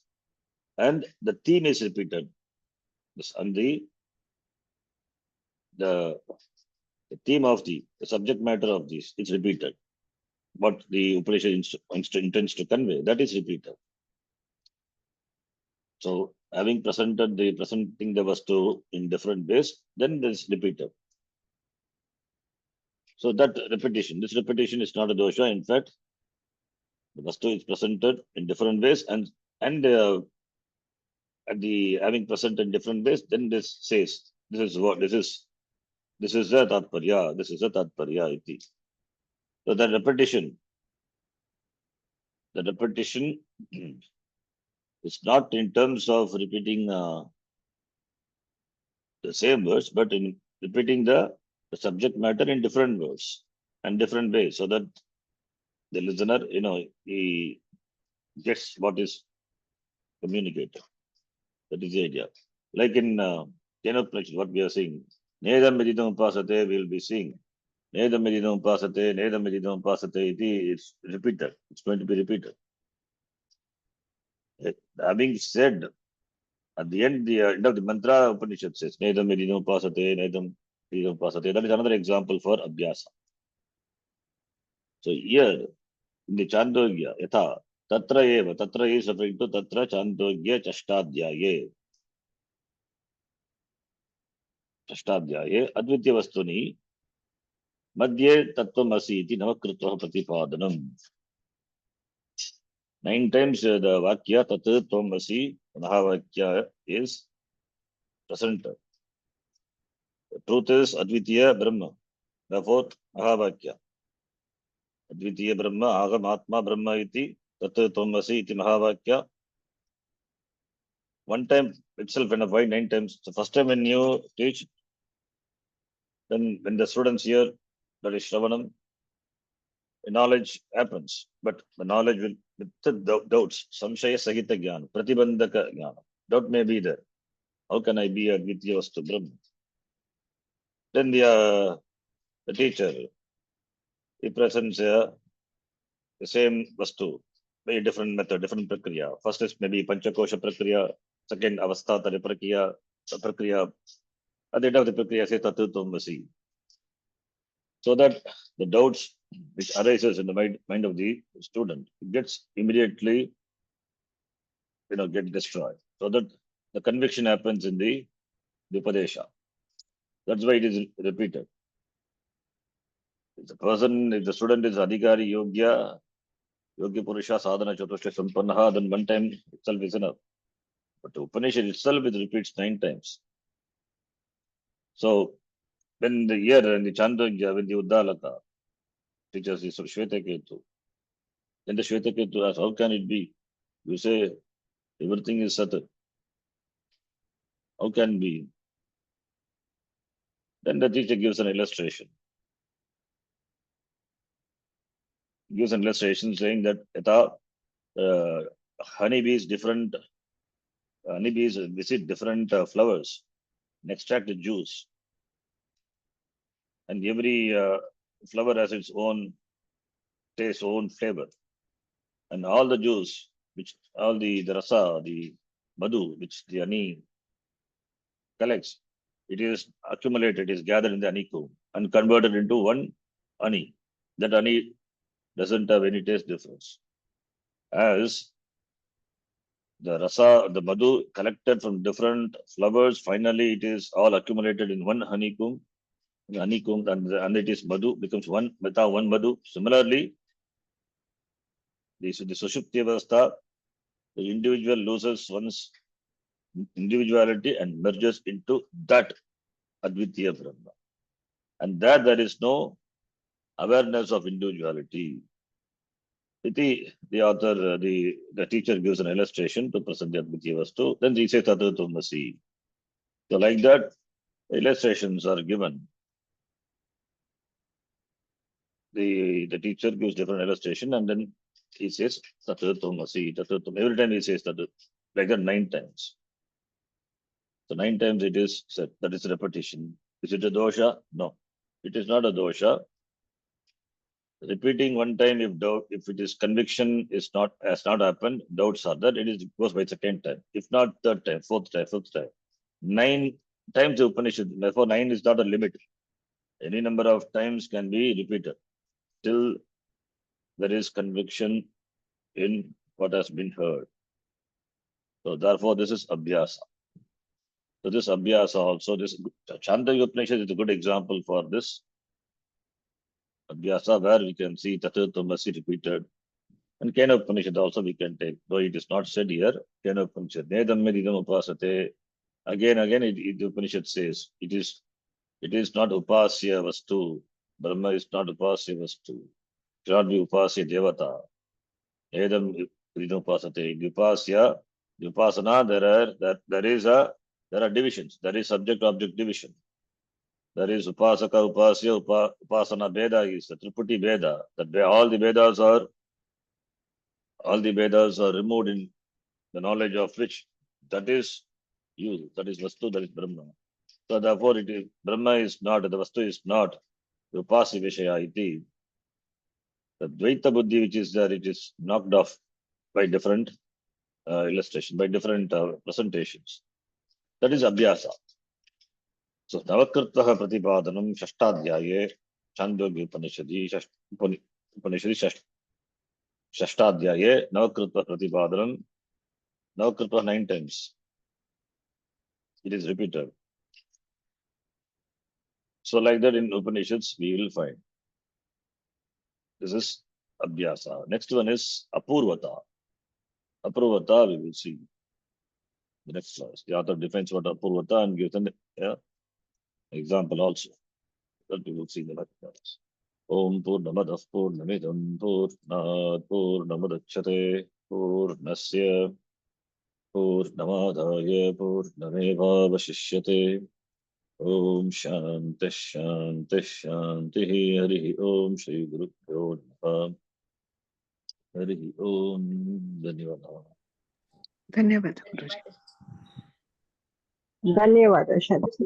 and the theme is repeated. And the theme of the subject matter of this is repeated. What the Upanishad intends to convey, that is repeated. So, having presenting the vastu in different ways, then this is repeated. So that repetition, this repetition is not a dosha. In fact, the vastu is presented in different ways, and at the having presented in different ways, then this says this is what this is the tatparya, this is the tatparya iti. So the repetition is not in terms of repeating the same words, but in repeating the subject matter in different words and different ways, so that the listener, he gets what is communicated. That is the idea. Like in what we are saying, Nedam Medidam Pasate, we will be seeing. Nedam Medidam Pasate, Nedam Medidam Pasate, it's repeated. It's going to be repeated. Having said, at the end of the mantra, Upanishad says, Nedam Medidam Pasate, Nedam Medidam Pasate. That is another example for Abhyasa. So here, in the Chandogya, Yatha, Tatra Eva, Tatra is referring to Tatra Chandogya Chashtadhyaye. Chashtadhyaye, Advitya Vastuni, Madhye Tattvamasi iti Navakrutva Pratipadanam. 9 times the Vakya Tat Tvamasi, Mahavakya is presented. The truth is Advitiya Brahma. Therefore, Mahavakya. Advitiya Brahma, Agam Atma Brahma iti Tat Tvamasi iti Mahavakya. 1 time itself, and why 9 times? The first time when you teach, then when the students hear, that is Shravanam, the knowledge happens. But the knowledge will, with the doubts, Samshaya Sahita Jnana, Pratibandhaka Jnana. Doubt may be there. How can I be a Advitiya Vastu Brahma? Then the teacher, he presents the same Vastu, very different method, different Prakriya. First is maybe Panchakosha Prakriya, second Avasthatara Prakriya. At the end of the Prakriya, say Tatu Tumvasi. So that the doubts which arises in the mind of the student gets immediately, get destroyed. So that the conviction happens in the Upadesha. That's why it is repeated. If the student is Adhikari Yogya, Yogi Purusha Sadhana Chatushta Sampannaha, then 1 time itself is enough. But the Upanishad itself, it repeats 9 times. So when the year in the Chandogya, when the Uddalaka teaches the Shvetaketu, then the Shvetaketu asks, how can it be? You say everything is Sat. How can it be? Then the teacher gives an illustration. Gives an illustration saying that honeybees visit different flowers and extract the juice. And every flower has its own taste, own flavor. And all the juice, all the rasa, the madhu, which the honey collects, it is accumulated, is gathered in the honeycomb and converted into one honey. That honey doesn't have any taste difference. As the rasa, the madhu collected from different flowers, finally it is all accumulated in one honeycomb. The honeycomb and it is madhu, becomes one madhu. Similarly, the Sushupti Avastha, the individual loses one's individuality and merges into that Advitiya Brahma. And there is no awareness of individuality. The author, the teacher gives an illustration to present the Advitya Vastu. Then he says Tatu Tumasi. So like that, illustrations are given. The teacher gives different illustration and then he says Tatu Tumasi, Tatu Tum. Every time he says Tatu, like that 9 times. So 9 times it is said. That is repetition. Is it a dosha? No, it is not a dosha. Repeating 1 time, if it is conviction has not happened, doubts are there, it goes by 2nd time. If not 3rd time, 4th time, 5th time. 9 times the Upanishad, therefore 9 is not a limit. Any number of times can be repeated till there is conviction in what has been heard. So therefore this is Abhyasa. So this Abhyasa also, this Chandogya Upanishad is a good example for this Abhyasa, where we can see Tatu Tumasi repeated. And Kena Upanishad also we can take, though it is not said here. Kena Upanishad, Nedam Medidam Upasate. Again, the Upanishad says it is not Upasya Vastu. Brahma is not Upasya Vastu. It cannot be Upasya Devata. Nedam Medidam Upasate. The Upasana, there are divisions. There is subject-object division. There is Upasaka, Upasya, Upasana Veda is the Tripati Veda. That all the Vedas are removed in the knowledge of which that is you, that is Vastu, that is Brahma. So therefore Brahma is not, the Vastu is not Upasya Vishaya iti. The Dvaita Buddhi which is there, it is knocked off by different illustration, by different presentations. That is Abhyasa. So Navakritaha Pratipadanam Shashtadhyaye Chandogya Upanishadi Shashtadhyaye Navakritaha Pratipadanam. Navakritaha 9 times. It is repeated. So like that in Upanishads we will find. This is Abhyasa. Next one is Apurvata. Apurvata we will see. The next class. The author defines what Apurvata and gives an example also. That we will see in the next class. Om Purnamadah Purnamidam Purnat Purnamadachyate Purnasya Purnamadaya Purnamevavashishyate. Om Shanti Shanti Shanti Hari Om Shri Guru Pyo Namaha. Hari Om. Dhanyavada. धन्यवाद गुरुजी. धन्यवाद शांति.